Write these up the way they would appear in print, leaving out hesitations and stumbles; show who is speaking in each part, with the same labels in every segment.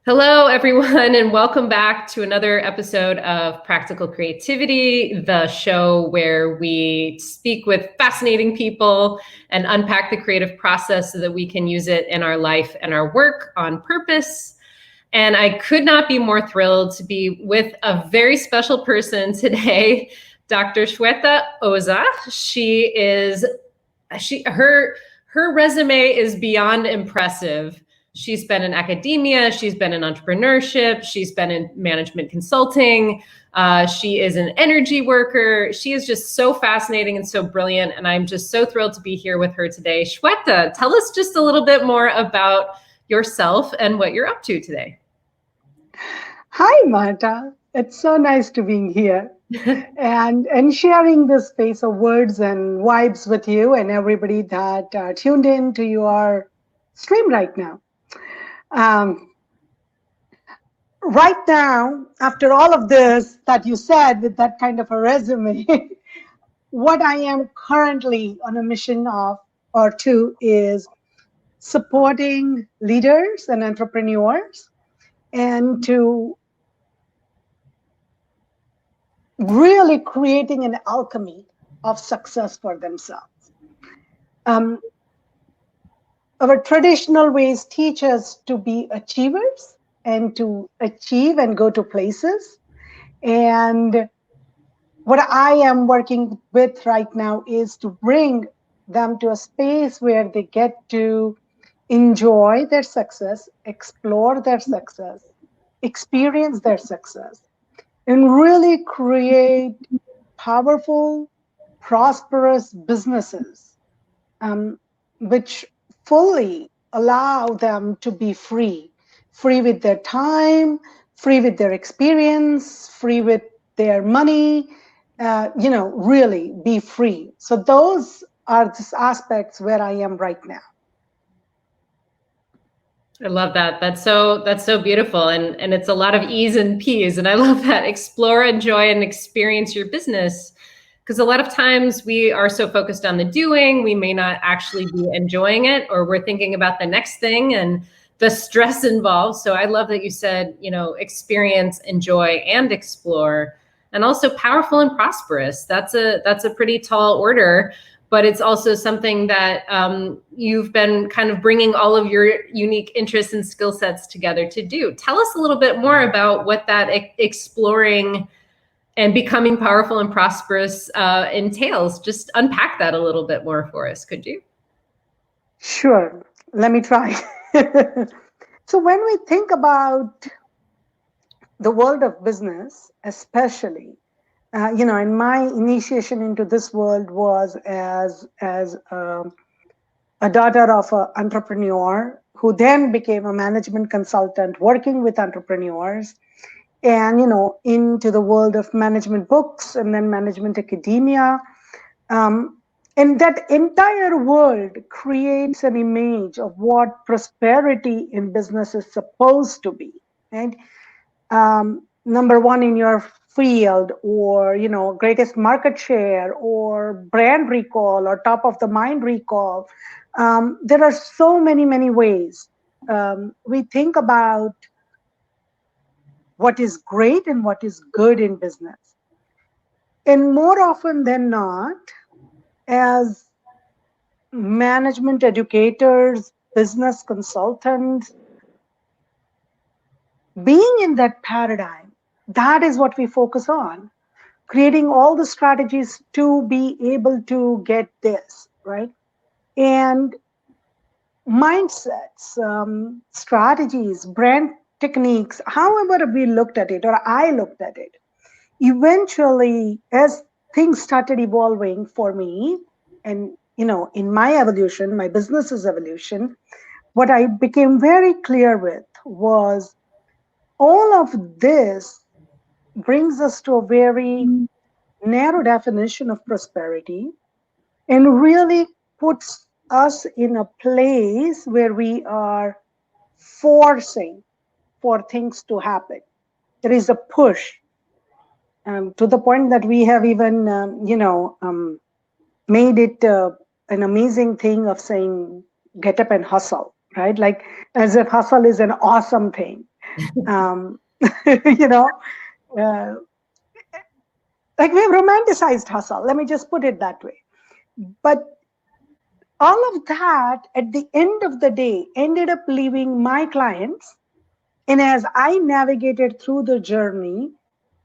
Speaker 1: Hello, everyone, and welcome back to another episode of Practical Creativity, the show where we speak with fascinating people and unpack the creative process so that we can use it in our life and our work on purpose. And I could not be more thrilled to be with a very special person today, Dr. Shweta Oza. Her resume is beyond impressive. She's been in academia, she's been in entrepreneurship, she's been in management consulting. She is an energy worker. She is just so fascinating and so brilliant. And I'm just so thrilled to be here with her today. Shweta, tell us just a little bit more about yourself and what you're up to today.
Speaker 2: Hi, Marta. It's so nice to be here and sharing this space of words and vibes with you and everybody that tuned in to your stream right now. Right now, after all of this that you said with that kind of a resume, what I am currently on a mission of or to is supporting leaders and entrepreneurs and to really creating an alchemy of success for themselves. Our traditional ways teach us to be achievers and to achieve and go to places. And what I am working with right now is to bring them to a space where they get to enjoy their success, explore their success, experience their success, and really create powerful, prosperous businesses, which fully allow them to be free with their time, free with their experience, free with their money, really be free. So those are the aspects where I am right now.
Speaker 1: I love that. That's so beautiful. And it's a lot of E's and P's. And I love that. Explore, enjoy, and experience your business. Because a lot of times we are so focused on the doing, we may not actually be enjoying it, or we're thinking about the next thing and the stress involved. So I love that you said, experience, enjoy, and explore, and also powerful and prosperous. That's a pretty tall order, but it's also something that you've been kind of bringing all of your unique interests and skill sets together to do. Tell us a little bit more about what that exploring and becoming powerful and prosperous entails. Just unpack that a little bit more for us, could you?
Speaker 2: Sure, let me try. So when we think about the world of business, especially, and my initiation into this world was as a daughter of an entrepreneur who then became a management consultant working with entrepreneurs, and into the world of management books and then management academia. And that entire world creates an image of what prosperity in business is supposed to be, right? Number one in your field, or greatest market share, or brand recall, or top of the mind recall. There are so many ways we think about what is great and what is good in business. And more often than not, as management educators, business consultants, being in that paradigm, that is what we focus on, creating all the strategies to be able to get this, right? And mindsets, strategies, brand techniques, however we looked at it, or I looked at it, eventually, as things started evolving for me, and in my evolution, my business's evolution, what I became very clear with was all of this brings us to a very narrow definition of prosperity and really puts us in a place where we are forcing for things to happen. There is a push. To the point that we have even, made it an amazing thing of saying, get up and hustle, right? Like as if hustle is an awesome thing. Um, you know, uh, like we've romanticized hustle. Let me just put it that way. But all of that at the end of the day ended up leaving my clients. And as I navigated through the journey,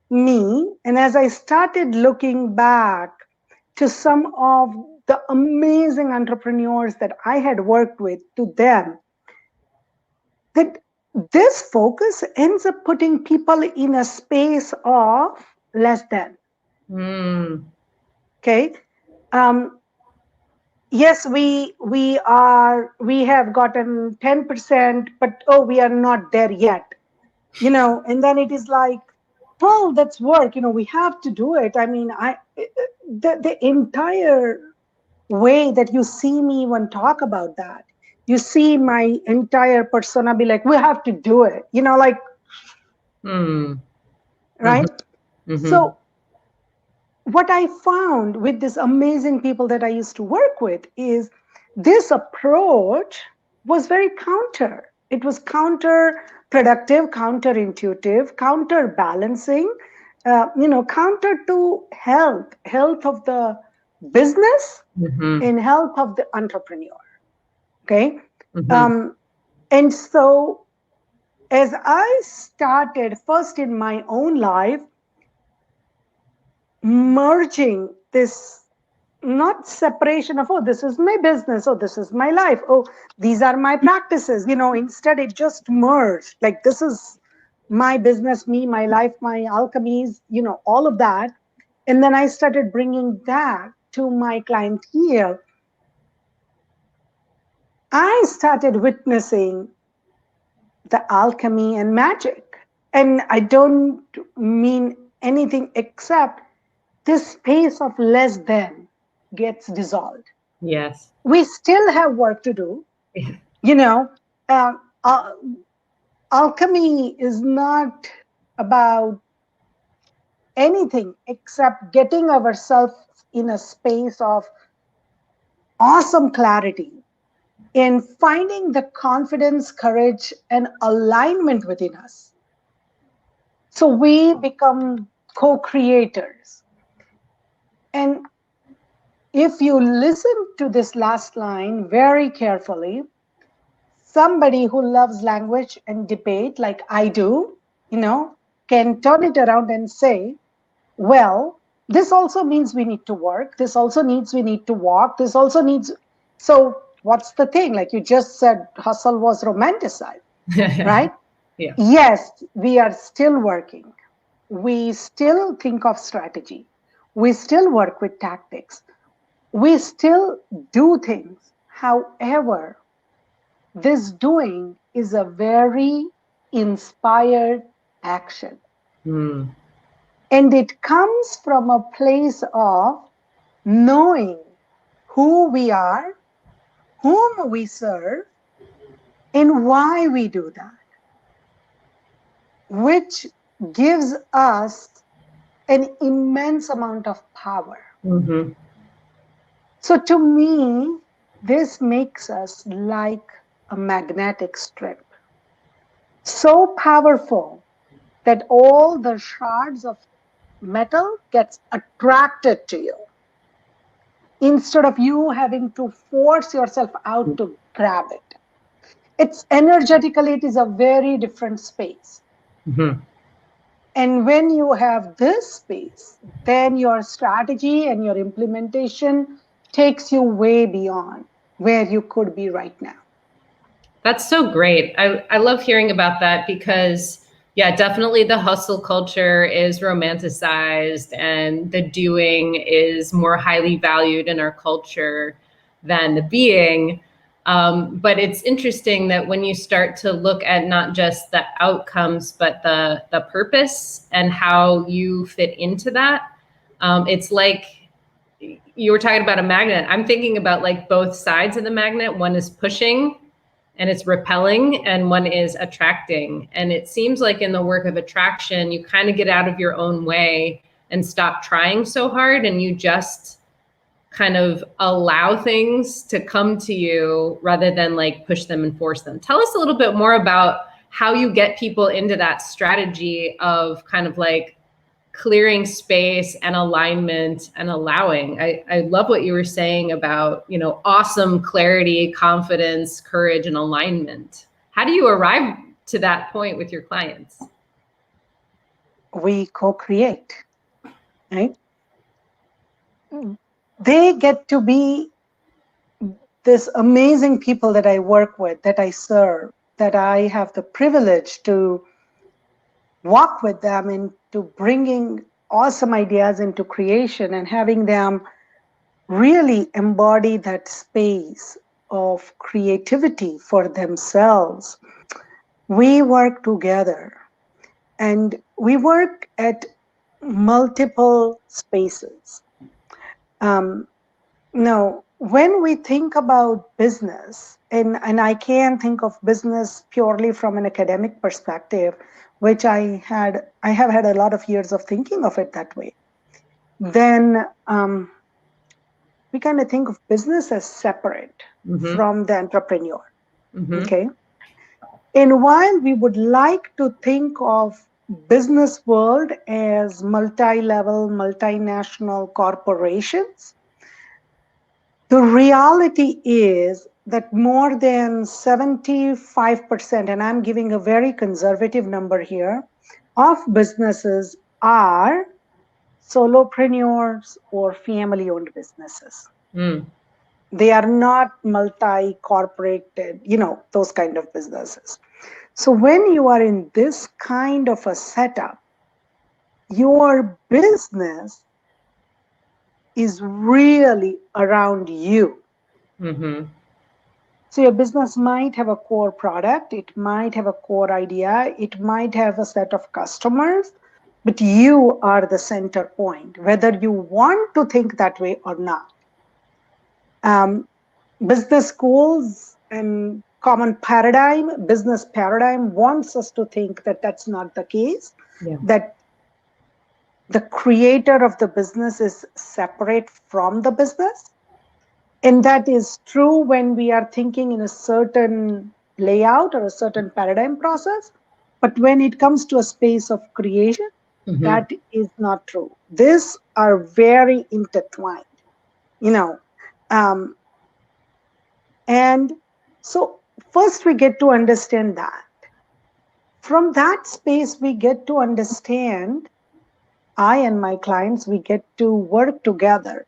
Speaker 2: and as I started looking back to some of the amazing entrepreneurs that I had worked with, to them, that this focus ends up putting people in a space of less than. Okay. Um, yes, we have gotten 10%, but oh, we are not there yet. And then it is like, well, that's work. We have to do it. I mean, the entire way that you see me when talk about that, you see my entire persona be like, we have to do it. Like, right? So what I found with these amazing people that I used to work with is this approach was very counter. It was counterproductive, counterintuitive, counterbalancing, counter to health of the business and health of the entrepreneur. Okay. And so as I started first in my own life, merging this, not separation of, oh, this is my business, oh, this is my life, oh, these are my practices, instead it just merged, like, this is my business, me, my life, my alchemies, all of that. And then I started bringing that to my clientele. I started witnessing the alchemy and magic. And I don't mean anything except this space of less than gets dissolved.
Speaker 1: Yes.
Speaker 2: We still have work to do. Uh, alchemy is not about anything except getting ourselves in a space of awesome clarity in finding the confidence, courage, and alignment within us. So we become co-creators. And if you listen to this last line very carefully, somebody who loves language and debate like I do, can turn it around and say, well, this also means we need to work. This also needs we need to walk. This also needs. So what's the thing? Like you just said, hustle was romanticized, right?
Speaker 1: Yeah.
Speaker 2: Yes, we are still working. We still think of strategy. We still work with tactics. We still do things. However, this doing is a very inspired action. And it comes from a place of knowing who we are, whom we serve, and why we do that, which gives us an immense amount of power. So to me, this makes us like a magnetic strip, so powerful that all the shards of metal gets attracted to you instead of you having to force yourself out to grab it. It's energetically, it is a very different space. And when you have this space, then your strategy and your implementation takes you way beyond where you could be right now.
Speaker 1: That's so great. I love hearing about that because, yeah, definitely the hustle culture is romanticized and the doing is more highly valued in our culture than the being. But it's interesting that when you start to look at not just the outcomes, but the purpose and how you fit into that, it's like you were talking about a magnet. I'm thinking about like both sides of the magnet. One is pushing and it's repelling, and one is attracting. And it seems like in the work of attraction, you kind of get out of your own way and stop trying so hard, and you just kind of allow things to come to you rather than like push them and force them. Tell us a little bit more about how you get people into that strategy of kind of like clearing space and alignment and allowing. I love what you were saying about, you know, awesome clarity, confidence, courage, and alignment. How do you arrive to that point with your clients?
Speaker 2: We co-create, right? They get to be this amazing people that I work with, that I serve, that I have the privilege to walk with them into bringing awesome ideas into creation and having them really embody that space of creativity for themselves. We work together, and we work at multiple spaces. Now, when we think about business, and I can think of business purely from an academic perspective, which I have had a lot of years of thinking of it that way, then we kind of think of business as separate from the entrepreneur. Okay. And while we would like to think of business world as multi-level, multinational corporations, the reality is that more than 75%, and I'm giving a very conservative number here, of businesses are solopreneurs or family-owned businesses. They are not multi-corporated, you know, those kind of businesses. So when you are in this kind of a setup, your business is really around you. So your business might have a core product, it might have a core idea, it might have a set of customers, but you are the center point, whether you want to think that way or not. Business schools and common paradigm, business paradigm wants us to think that that's not the case, that the creator of the business is separate from the business. And that is true when we are thinking in a certain layout or a certain paradigm process. But when it comes to a space of creation, that is not true. These are very intertwined, you know. And so first we get to understand that. From that space, we get to understand, I and my clients, we get to work together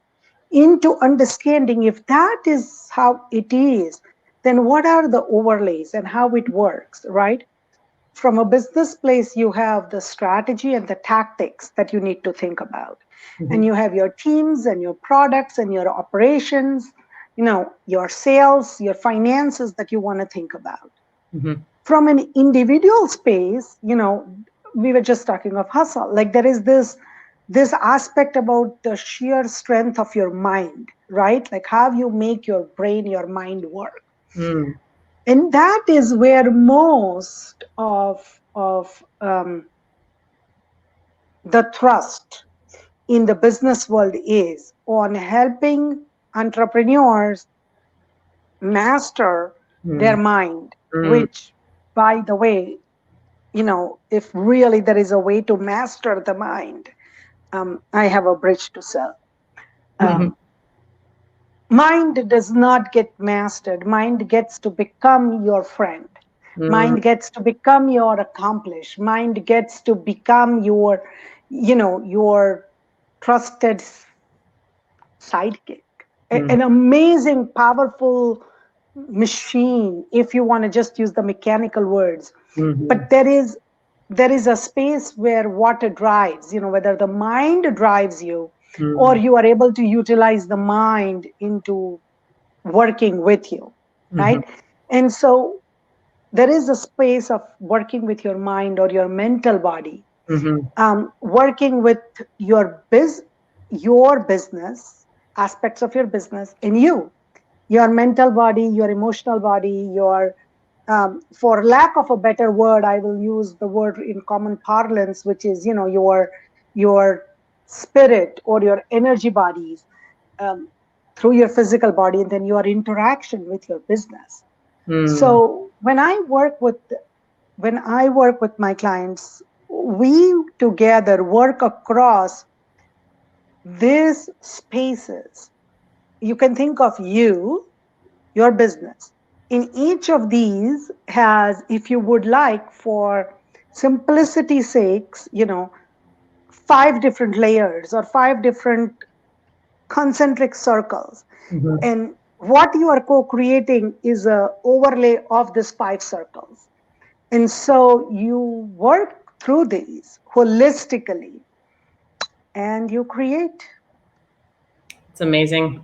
Speaker 2: into understanding if that is how it is, then what are the overlays and how it works, right? From a business place, you have the strategy and the tactics that you need to think about. And you have your teams and your products and your operations, you know, your sales, your finances that you want to think about. From an individual space, you know, we were just talking of hustle. Like there is this aspect about the sheer strength of your mind, right? Like how you make your brain, your mind work. And that is where most of the thrust in the business world is on helping entrepreneurs master their mind, which, by the way, you know, if really there is a way to master the mind, I have a bridge to sell. Mind does not get mastered. Mind gets to become your friend. Mind gets to become your accomplice. Mind gets to become your, you know, your trusted sidekick. An amazing, powerful machine, if you want to just use the mechanical words. But there is a space where water drives, you know, whether the mind drives you or you are able to utilize the mind into working with you, right? And so there is a space of working with your mind or your mental body, working with your business, aspects of your business, and your mental body, your emotional body, your for lack of a better word, I will use the word in common parlance, which is, you know, your spirit or your energy bodies through your physical body, and then your interaction with your business. So when I work with when I work with my clients, we together work across these spaces. You can think of your business. In each of these has, if you would like, for simplicity's sakes, 5 different layers or 5 different concentric circles.
Speaker 1: Mhm.
Speaker 2: And what you are co-creating is a overlay of these 5 circles. And so you work through these holistically and you create.
Speaker 1: It's amazing.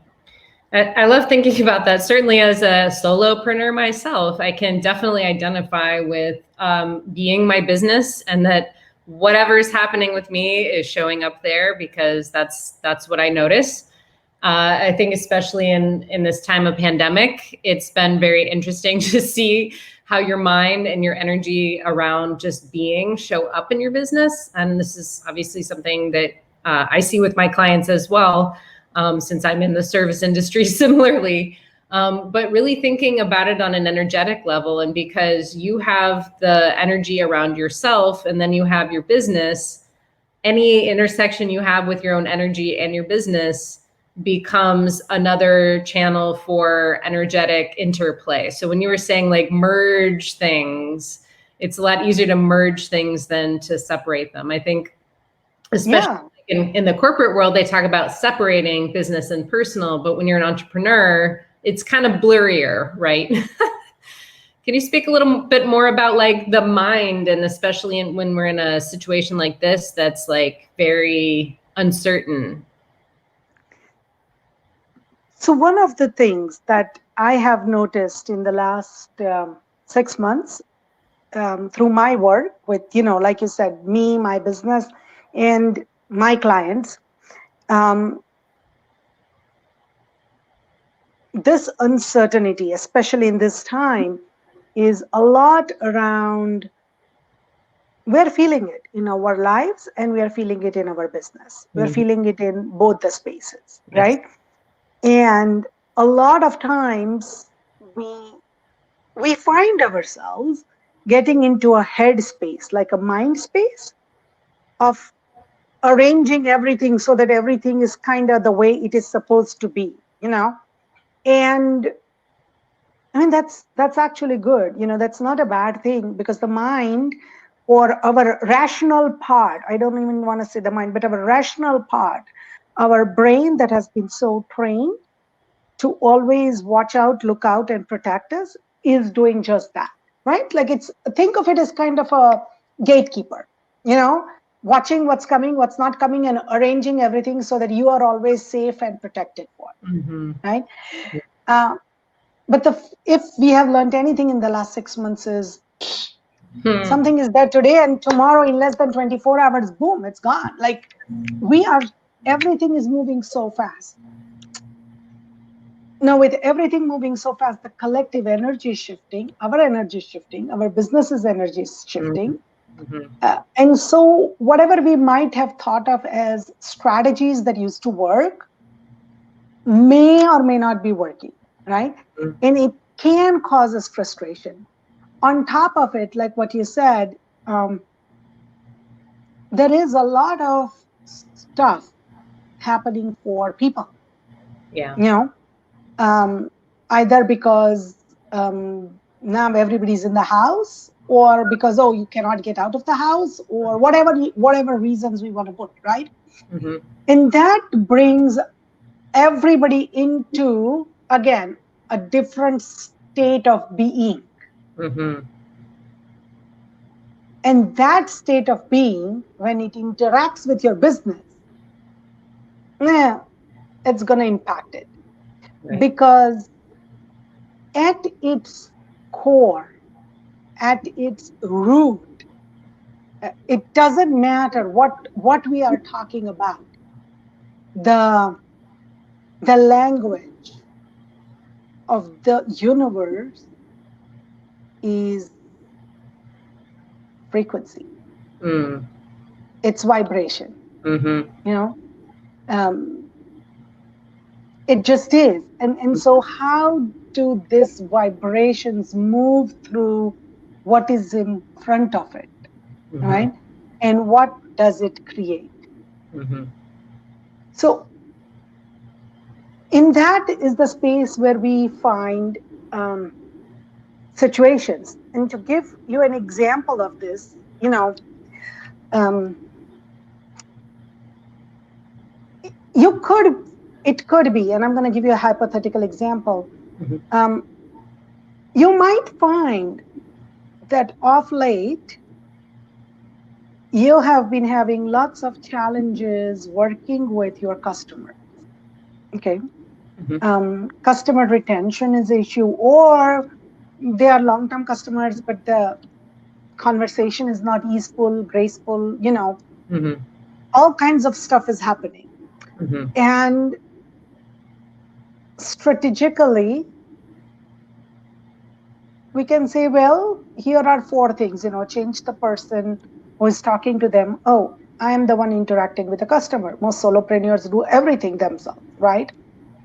Speaker 1: I love thinking about that. Certainly, as a solopreneur myself, I can definitely identify with being my business, and that whatever's happening with me is showing up there, because that's what I notice. I think especially in this time of pandemic, it's been very interesting to see how your mind and your energy around just being show up in your business. And this is obviously something that I see with my clients as well, since I'm in the service industry similarly. But really thinking about it on an energetic level, and because you have the energy around yourself and then you have your business, any intersection you have with your own energy and your business becomes another channel for energetic interplay. So when you were saying like merge things, it's a lot easier to merge things than to separate them. I think, especially in the corporate world, they talk about separating business and personal, but when you're an entrepreneur, it's kind of blurrier, right? Can you speak a little bit more about like the mind, and especially when we're in a situation like this that's like very uncertain?
Speaker 2: So one of the things that I have noticed in the last 6 months, through my work with, like you said, me, my business, and my clients, this uncertainty, especially in this time, is a lot around. We're feeling it in our lives and we are feeling it in our business. We're feeling it in both the spaces,
Speaker 1: Yes.
Speaker 2: right? And a lot of times we find ourselves getting into a head space, like a mind space of arranging everything so that everything is kind of the way it is supposed to be, and I mean that's actually good. That's not a bad thing, because the mind, or our rational part, I don't even want to say the mind, but our rational part, our brain that has been so trained to always watch out, look out, and protect us, is doing just that, right? Like, think of it as kind of a gatekeeper, watching what's coming, what's not coming, and arranging everything so that you are always safe and protected for, right? But if we have learned anything in the last 6 months is something is there today, and tomorrow in less than 24 hours, boom, it's gone. Like, everything is moving so fast. Now, with everything moving so fast, the collective energy is shifting, our energy is shifting, our business's energy is shifting. And so whatever we might have thought of as strategies that used to work may or may not be working, right? And it can cause us frustration. On top of it, like what you said, there is a lot of stuff happening for people.
Speaker 1: Yeah.
Speaker 2: Either because now everybody's in the house, or because, you cannot get out of the house, or whatever reasons we want to put, right? And that brings everybody into, again, a different state of being. And that state of being, when it interacts with your business, it's going to impact it. Right. Because at its core, at its root, it doesn't matter what we are talking about. The language of the universe is frequency. It's vibration. It just is. And so how do these vibrations move through what is in front of it,
Speaker 1: Mm-hmm.
Speaker 2: right? And what does it create?
Speaker 1: Mm-hmm.
Speaker 2: So in that is the space where we find situations. And to give you an example of this, um, you could, it could be, and I'm going to give you a hypothetical example.
Speaker 1: Mm-hmm.
Speaker 2: You might find that of late, you have been having lots of challenges working with your customers. Okay. Customer retention is an issue, or they are long-term customers, but the conversation is not easeful, graceful,
Speaker 1: Mm-hmm.
Speaker 2: all kinds of stuff is happening.
Speaker 1: Mm-hmm.
Speaker 2: And strategically, we can say, well, here are four things, change the person who is talking to them. Oh, I am the one interacting with the customer. Most solopreneurs do everything themselves, right?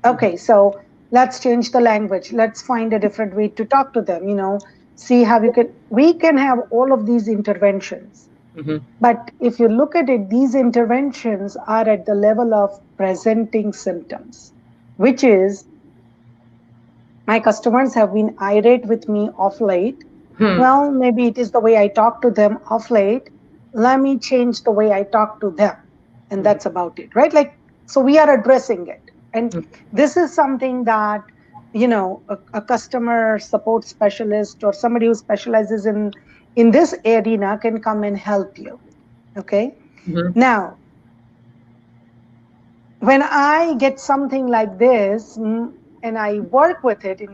Speaker 2: Okay, so let's change the language. Let's find a different way to talk to them, see how we can have all of these interventions.
Speaker 1: Mm-hmm.
Speaker 2: But if you look at it, these interventions are at the level of presenting symptoms, which is my customers have been irate with me of late.
Speaker 1: Hmm.
Speaker 2: Well, maybe it is the way I talk to them of late. Let me change the way I talk to them. And
Speaker 1: Mm-hmm.
Speaker 2: that's about it, right? Like, so we are addressing it. And this is something that, a customer support specialist or somebody who specializes in this arena can come and help you. Okay.
Speaker 1: Mm-hmm.
Speaker 2: Now, when I get something like this and I work with it,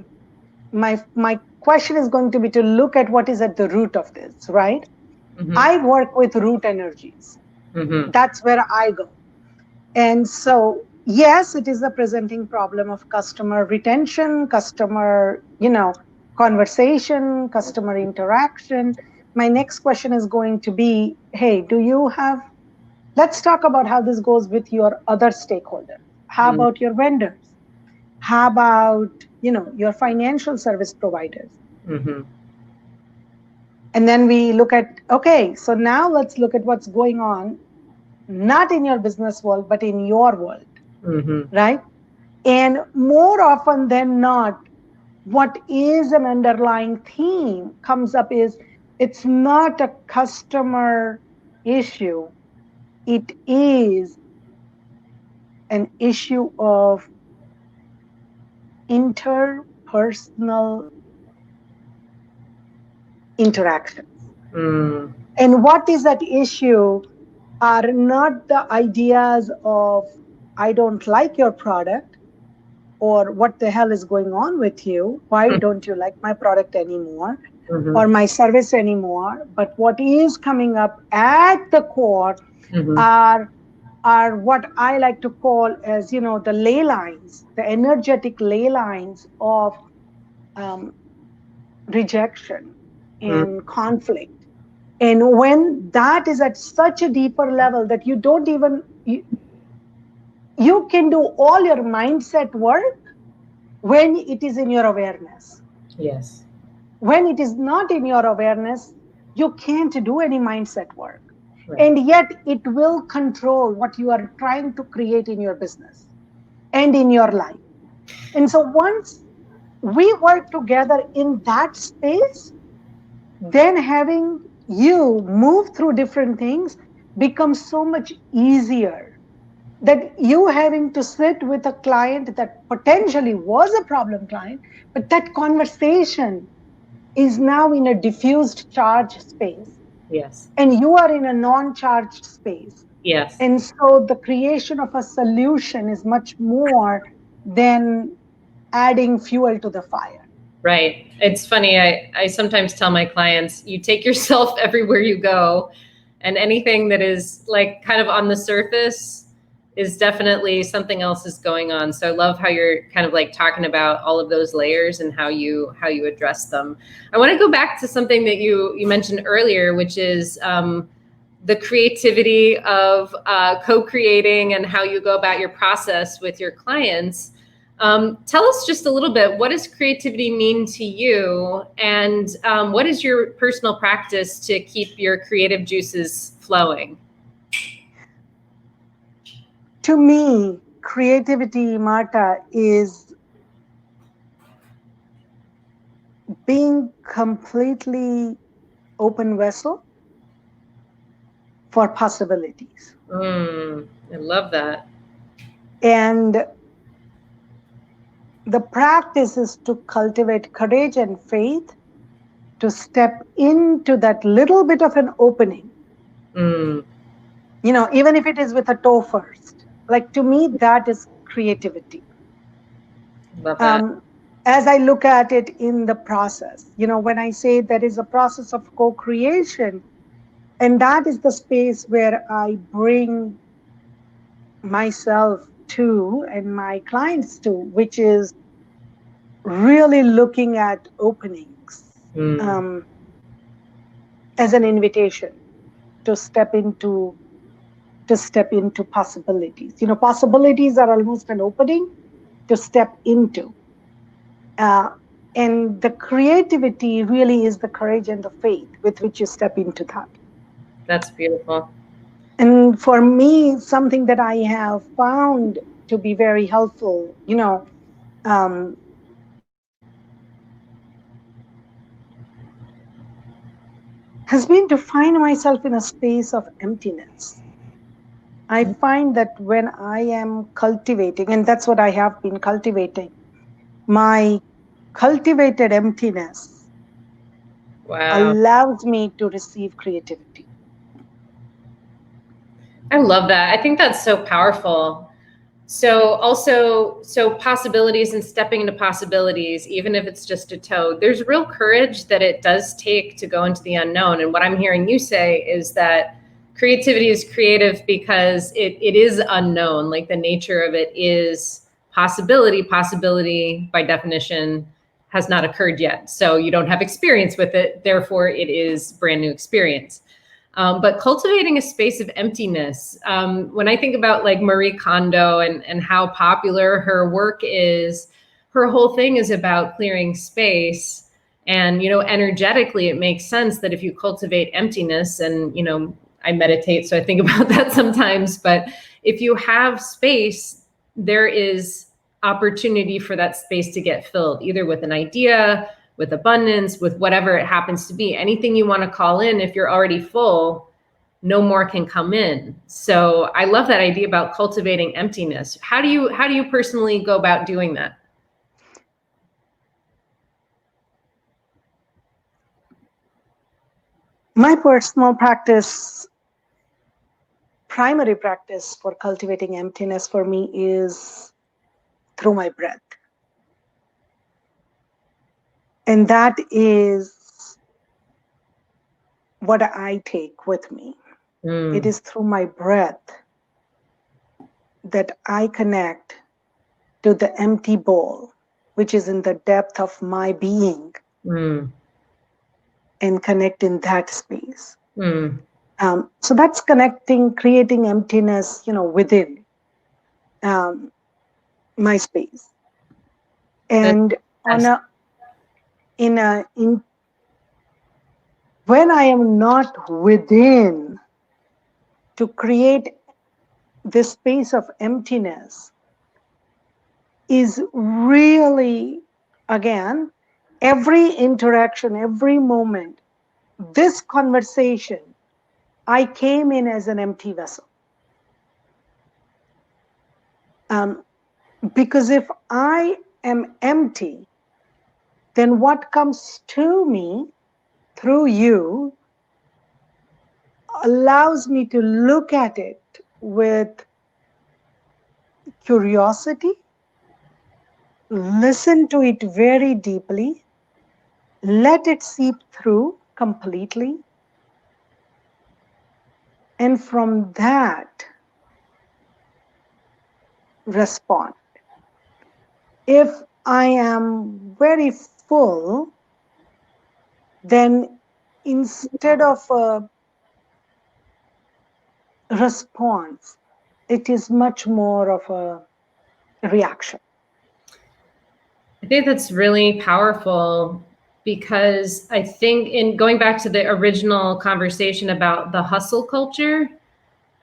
Speaker 2: my question is going to be to look at what is at the root of this, right?
Speaker 1: Mm-hmm.
Speaker 2: I work with root energies.
Speaker 1: Mm-hmm.
Speaker 2: That's where I go. And so, yes, it is a presenting problem of customer retention, customer, conversation, customer interaction. My next question is going to be, hey, let's talk about how this goes with your other stakeholders. How about your vendors? How about, your financial service providers?
Speaker 1: Mm-hmm.
Speaker 2: And then we look at, okay, so now let's look at what's going on, not in your business world, but in your world,
Speaker 1: Mm-hmm.
Speaker 2: right? And more often than not, what is an underlying theme comes up is it's not a customer issue. It is an issue of interpersonal interactions.
Speaker 1: Mm.
Speaker 2: And what is that issue are not the ideas of, I don't like your product, or what the hell is going on with you? Why don't you like my product anymore
Speaker 1: Mm-hmm.
Speaker 2: or my service anymore? But what is coming up at the core
Speaker 1: Mm-hmm.
Speaker 2: are what I like to call as, the ley lines, the energetic ley lines of um, rejection and conflict. And when that is at such a deeper level that you don't even, you can do all your mindset work when it is in your awareness.
Speaker 1: Yes.
Speaker 2: When it is not in your awareness, you can't do any mindset work.
Speaker 1: Right.
Speaker 2: And yet it will control what you are trying to create in your business and in your life. And so once we work together in that space, then having you move through different things becomes so much easier. That you having to sit with a client that potentially was a problem client, but that conversation is now in a diffused charge space
Speaker 1: Yes.
Speaker 2: and you are in a non-charged space.
Speaker 1: Yes.
Speaker 2: And so the creation of a solution is much more than adding fuel to the fire.
Speaker 1: Right. It's funny. I sometimes tell my clients, you take yourself everywhere you go, and anything that is like kind of on the surface is definitely something else is going on. So I love how you're kind of like talking about all of those layers and how you address them. I want to go back to something that you mentioned earlier, which is the creativity of co-creating and how you go about your process with your clients. Tell us just a little bit, what does creativity mean to you? And what is your personal practice to keep your creative juices flowing?
Speaker 2: To me, creativity, Marta, is being completely open vessel for possibilities.
Speaker 1: I love that.
Speaker 2: And the practice is to cultivate courage and faith to step into that little bit of an opening. Even if it is with a toe first. Like, to me, that is creativity.
Speaker 1: Love that.
Speaker 2: As I look at it in the process, when I say there is a process of co-creation, and that is the space where I bring myself to and my clients to, which is really looking at openings as an invitation to step into possibilities. Possibilities are almost an opening to step into. And the creativity really is the courage and the faith with which you step into that.
Speaker 1: That's beautiful.
Speaker 2: And for me, something that I have found to be very helpful, has been to find myself in a space of emptiness. I find that when I am cultivating, and that's what I have been cultivating, my cultivated emptiness allows me to receive creativity.
Speaker 1: I love that. I think that's so powerful. So possibilities and stepping into possibilities, even if it's just a toe, there's real courage that it does take to go into the unknown. And what I'm hearing you say is that creativity is creative because it is unknown. Like, the nature of it is possibility. Possibility, by definition, has not occurred yet. So you don't have experience with it. Therefore, it is brand new experience. But cultivating a space of emptiness. When I think about like Marie Kondo and how popular her work is, her whole thing is about clearing space. And, energetically, it makes sense that if you cultivate emptiness, and, I meditate, so I think about that sometimes, but if you have space, there is opportunity for that space to get filled, either with an idea, with abundance, with whatever it happens to be. Anything you want to call in, if you're already full, no more can come in. So I love that idea about cultivating emptiness. How do you personally go about doing that?
Speaker 2: My personal practice, primary practice for cultivating emptiness for me, is through my breath. And that is what I take with me. It is through my breath that I connect to the empty bowl, which is in the depth of my being, and connect in that space. So that's creating emptiness, within my space. And when I am not within to create this space of emptiness, is really, again, every interaction, every moment, this conversation, I came in as an empty vessel. Because if I am empty, then what comes to me through you allows me to look at it with curiosity, listen to it very deeply, let it seep through completely, and from that, respond. If I am very full, then instead of a response, it is much more of a reaction.
Speaker 1: I think that's really powerful, because I think, in going back to the original conversation about the hustle culture,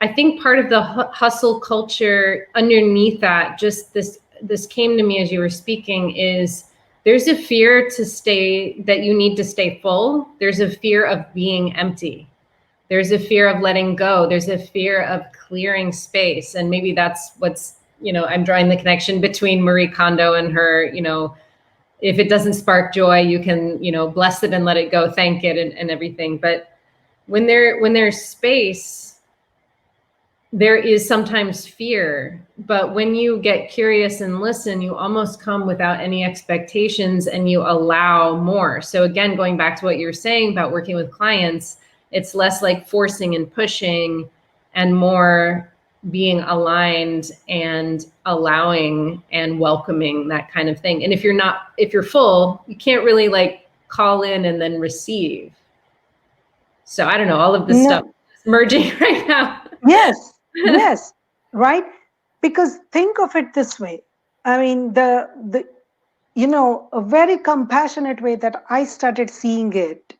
Speaker 1: I think part of the hustle culture underneath that, just this came to me as you were speaking, is there's a fear that you need to stay full. There's a fear of being empty. There's a fear of letting go. There's a fear of clearing space. And maybe that's what's, I'm drawing the connection between Marie Kondo and her, if it doesn't spark joy, you can, bless it and let it go, thank it, and everything. But when there's space, there is sometimes fear. But when you get curious and listen, you almost come without any expectations and you allow more. So again, going back to what you're saying about working with clients, it's less like forcing and pushing and more being aligned and allowing and welcoming, that kind of thing. And if you're full, you can't really like call in and then receive. So I don't know, all of this stuff is merging right now.
Speaker 2: Yes. Yes, right? Because think of it this way. I mean, a very compassionate way that I started seeing it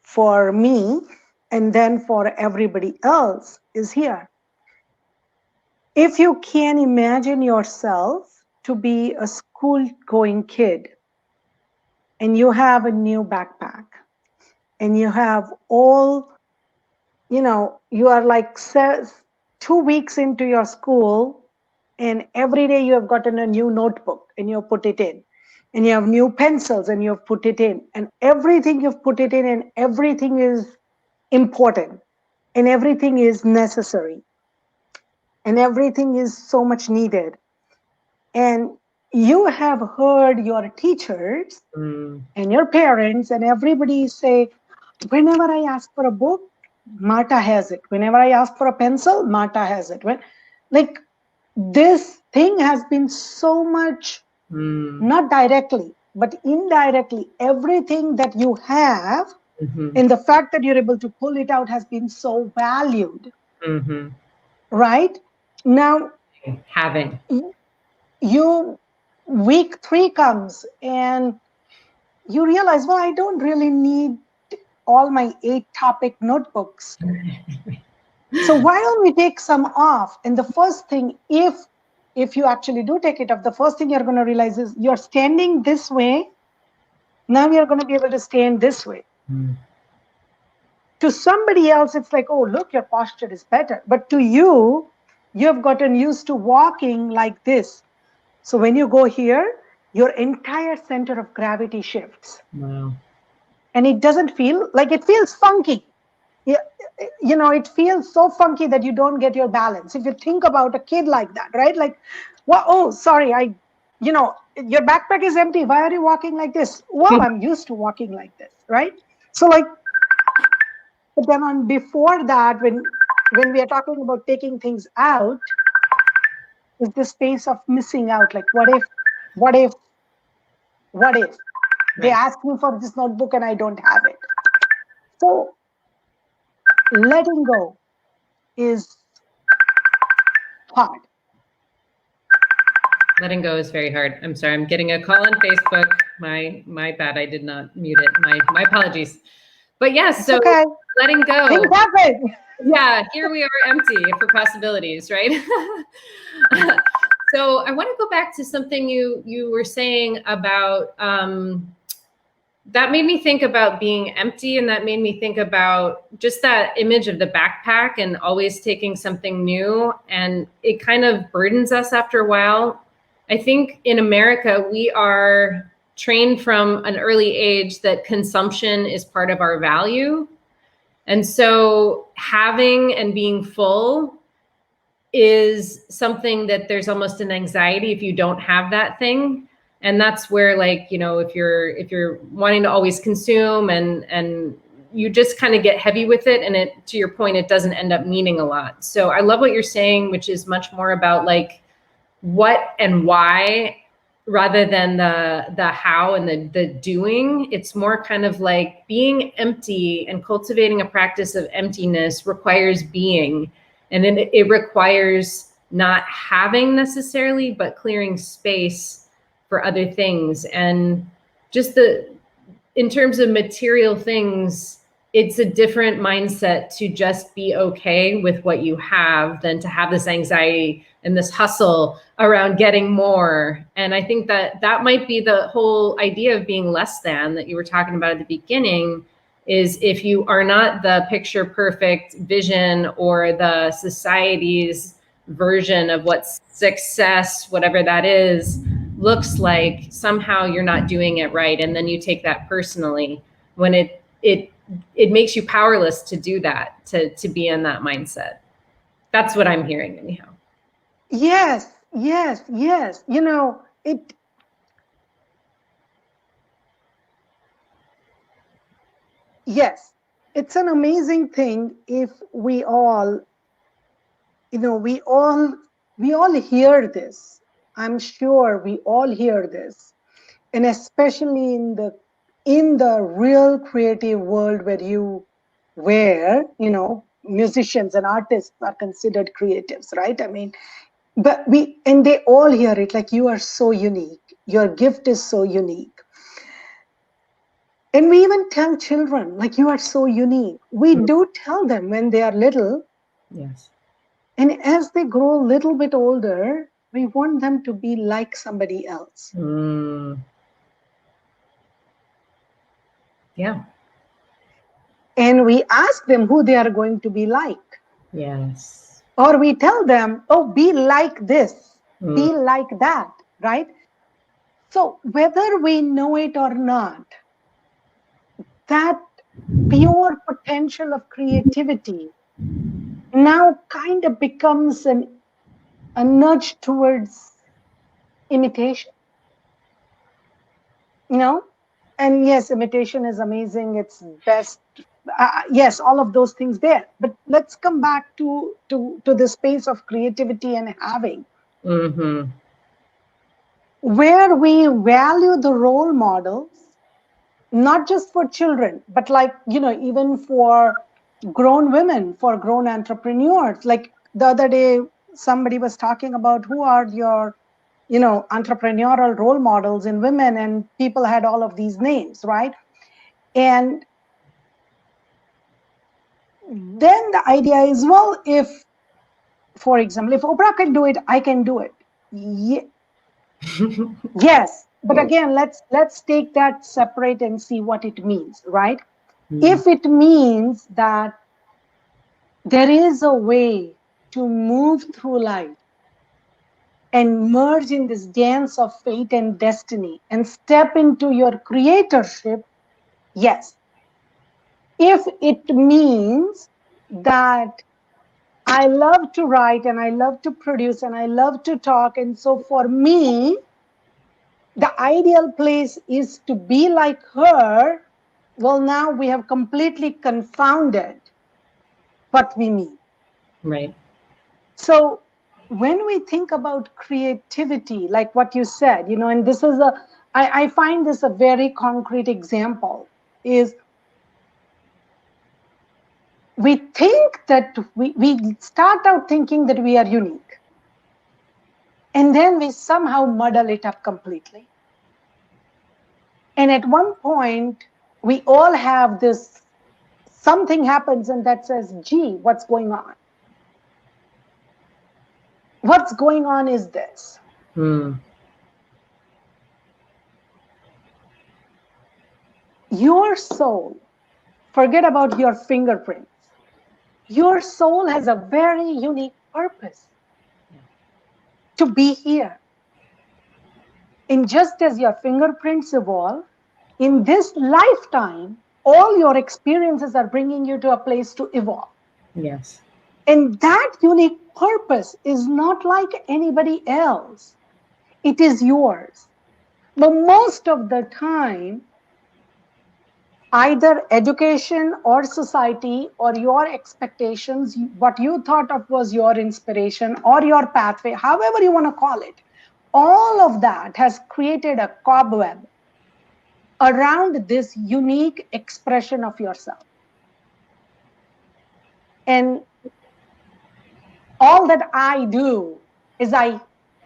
Speaker 2: for me and then for everybody else is here. If you can imagine yourself to be a school-going kid and you have a new backpack and you have all, you are like 2 weeks into your school, and every day you have gotten a new notebook and you have put it in, and you have new pencils and you have put it in, and everything you've put it in, and everything is important, and everything is necessary, and everything is so much needed. And you have heard your teachers and your parents and everybody say, whenever I ask for a book, Marte has it. Whenever I ask for a pencil, Marte has it. Like, this thing has been so much, not directly, but indirectly, everything that you have and the fact that you're able to pull it out has been so valued. Right? Now, week 3 comes and you realize, well, I don't really need all my 8-topic notebooks. So why don't we take some off? And the first thing, if you actually do take it off, the first thing you're going to realize is you're standing this way. Now you're going to be able to stand this way. To somebody else, it's like, oh, look, your posture is better. But to you, you have gotten used to walking like this. So when you go here, your entire center of gravity shifts.
Speaker 1: Wow.
Speaker 2: And it doesn't feel like, it feels funky. It feels so funky that you don't get your balance. If you think about a kid like that, right? Like, well, oh, sorry, your backpack is empty. Why are you walking like this? Well, I'm used to walking like this, right? So like, but then before that, when we are talking about taking things out, is the space of missing out. Like, what if they ask me for this notebook and I don't have it? So letting go is hard.
Speaker 1: Letting go is very hard. I'm sorry, I'm getting a call on Facebook. My bad, I did not mute it. My apologies. But yes, so okay. Letting go.
Speaker 2: Things happen.
Speaker 1: Yeah, here we are empty for possibilities, right? So I want to go back to something you were saying about, that made me think about being empty, and that made me think about just that image of the backpack and always taking something new, and it kind of burdens us after a while. I think in America, we are trained from an early age that consumption is part of our value. And so having and being full is something that there's almost an anxiety if you don't have that thing. And that's where, like, if you're wanting to always consume and you just kind of get heavy with it, and it, to your point, it doesn't end up meaning a lot. So I love what you're saying, which is much more about like what and why rather than the how and the doing. It's more kind of like being empty, and cultivating a practice of emptiness requires being. And then it requires not having necessarily, but clearing space for other things. And just in terms of material things, it's a different mindset to just be okay with what you have than to have this anxiety and this hustle around getting more. And I think that might be the whole idea of being less than that you were talking about at the beginning, is if you are not the picture perfect vision or the society's version of what success, whatever that is, looks like, somehow you're not doing it right. And then you take that personally when it makes you powerless to do that, to be in that mindset. That's what I'm hearing anyhow.
Speaker 2: Yes. Yes, it's an amazing thing if we all, we all hear this. I'm sure we all hear this, and especially in the real creative world where musicians and artists are considered creatives, right? I mean, but they all hear it, like, you are so unique, your gift is so unique. And we even tell children, like, you are so unique. We do tell them when they are little.
Speaker 1: Yes.
Speaker 2: And as they grow a little bit older, we want them to be like somebody else.
Speaker 1: Yeah.
Speaker 2: And we ask them who they are going to be like.
Speaker 1: Yes.
Speaker 2: Or we tell them, oh, be like this, be like that, right? So whether we know it or not, that pure potential of creativity now kind of becomes a nudge towards imitation, and yes, imitation is amazing, it's best, yes, all of those things there, but let's come back to the space of creativity and having, where we value the role models, not just for children, but like, even for grown women, for grown entrepreneurs. Like the other day, somebody was talking about who are your, entrepreneurial role models in women, and people had all of these names, right? And then the idea is, well, if, for example, if Oprah can do it, I can do it. Yes, but again, let's take that separate and see what it means, right? If it means that there is a way to move through life and merge in this dance of fate and destiny and step into your creatorship, yes. If it means that I love to write and I love to produce and I love to talk, and so for me, the ideal place is to be like her, well, now we have completely confounded what we mean.
Speaker 1: Right.
Speaker 2: So when we think about creativity, like what you said, and this is I find this a very concrete example, is we think that we start out thinking that we are unique. And then we somehow muddle it up completely. And at one point, we all have this, something happens and that says, gee, what's going on? What's going on is this. Your soul, forget about your fingerprints. Your soul has a very unique purpose to be here. And just as your fingerprints evolve, in this lifetime, all your experiences are bringing you to a place to evolve.
Speaker 1: Yes.
Speaker 2: And that unique purpose is not like anybody else. It is yours. But most of the time, either education or society or your expectations, what you thought of was your inspiration or your pathway, however you want to call it, all of that has created a cobweb around this unique expression of yourself. And all that I do is I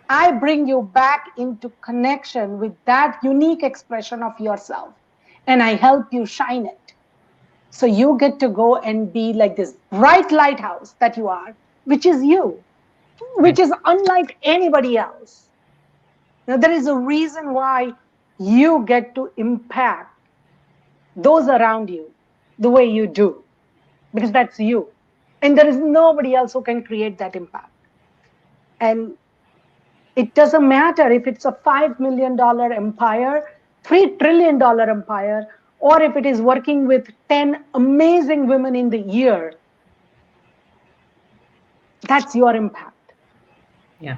Speaker 2: I bring you back into connection with that unique expression of yourself, and I help you shine it. So you get to go and be like this bright lighthouse that you are, which is you, which is unlike anybody else. Now, there is a reason why you get to impact those around you the way you do, because that's you. And there is nobody else who can create that impact. And it doesn't matter if it's a $5 million empire, $3 trillion empire, or if it is working with 10 amazing women in the year. That's your impact.
Speaker 1: Yeah.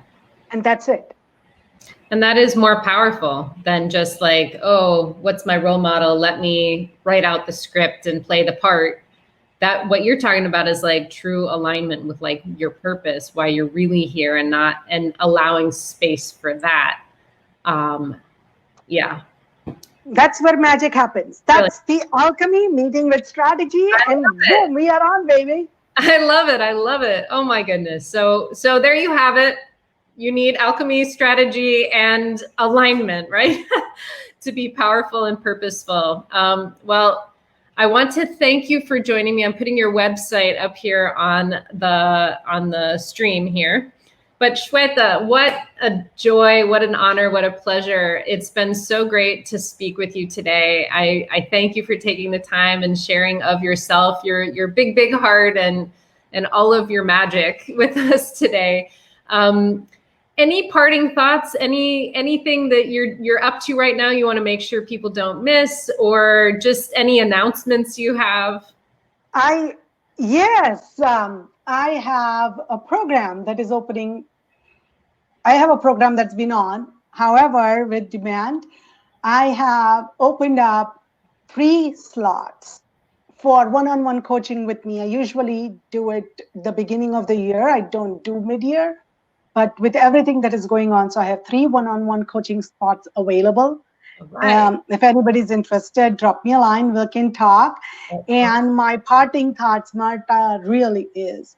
Speaker 2: And that's it.
Speaker 1: And that is more powerful than just like, oh, what's my role model? Let me write out the script and play the part. That what you're talking about is like true alignment with like your purpose, why you're really here, and allowing space for that. Yeah.
Speaker 2: That's where magic happens. That's really the alchemy meeting with strategy, and boom, we are on, baby.
Speaker 1: I love it. I love it. Oh my goodness. So there you have it. You need alchemy, strategy, and alignment, right? To be powerful and purposeful. Well, I want to thank you for joining me. I'm putting your website up here on the stream here. But Shweta, what a joy, what an honor, what a pleasure. It's been so great to speak with you today. I thank you for taking the time and sharing of yourself, your big, big heart, and all of your magic with us today. Any parting thoughts, anything that you're up to right now you want to make sure people don't miss, or just any announcements you have?
Speaker 2: Yes, I have a program that is opening. I have a program that's been on. However, with demand, I have opened up 3 slots for one-on-one coaching with me. I usually do it the beginning of the year. I don't do mid-year. But with everything that is going on, so I have 3 one-on-one coaching spots available. Right. If anybody's interested, drop me a line. We can talk. And my parting thoughts, Marta, really is,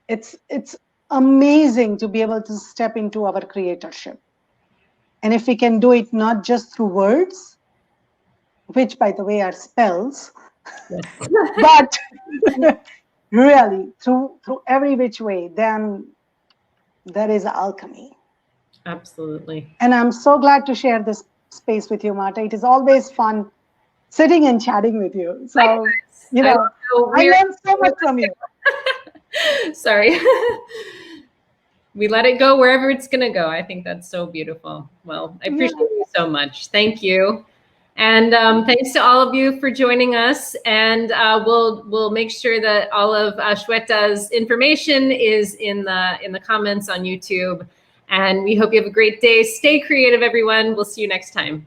Speaker 2: it's amazing to be able to step into our creatorship. And if we can do it not just through words, which, by the way, are spells, but really through every which way, then that is alchemy.
Speaker 1: Absolutely.
Speaker 2: And I'm so glad to share this space with you, Marta. It is always fun sitting and chatting with you. So, you know, I learned so much from you.
Speaker 1: Sorry. We let it go wherever it's going to go. I think that's so beautiful. Well, I appreciate you so much. Thank you. And thanks to all of you for joining us. And we'll make sure that all of Shweta's information is in the comments on YouTube. And we hope you have a great day. Stay creative, everyone. We'll see you next time.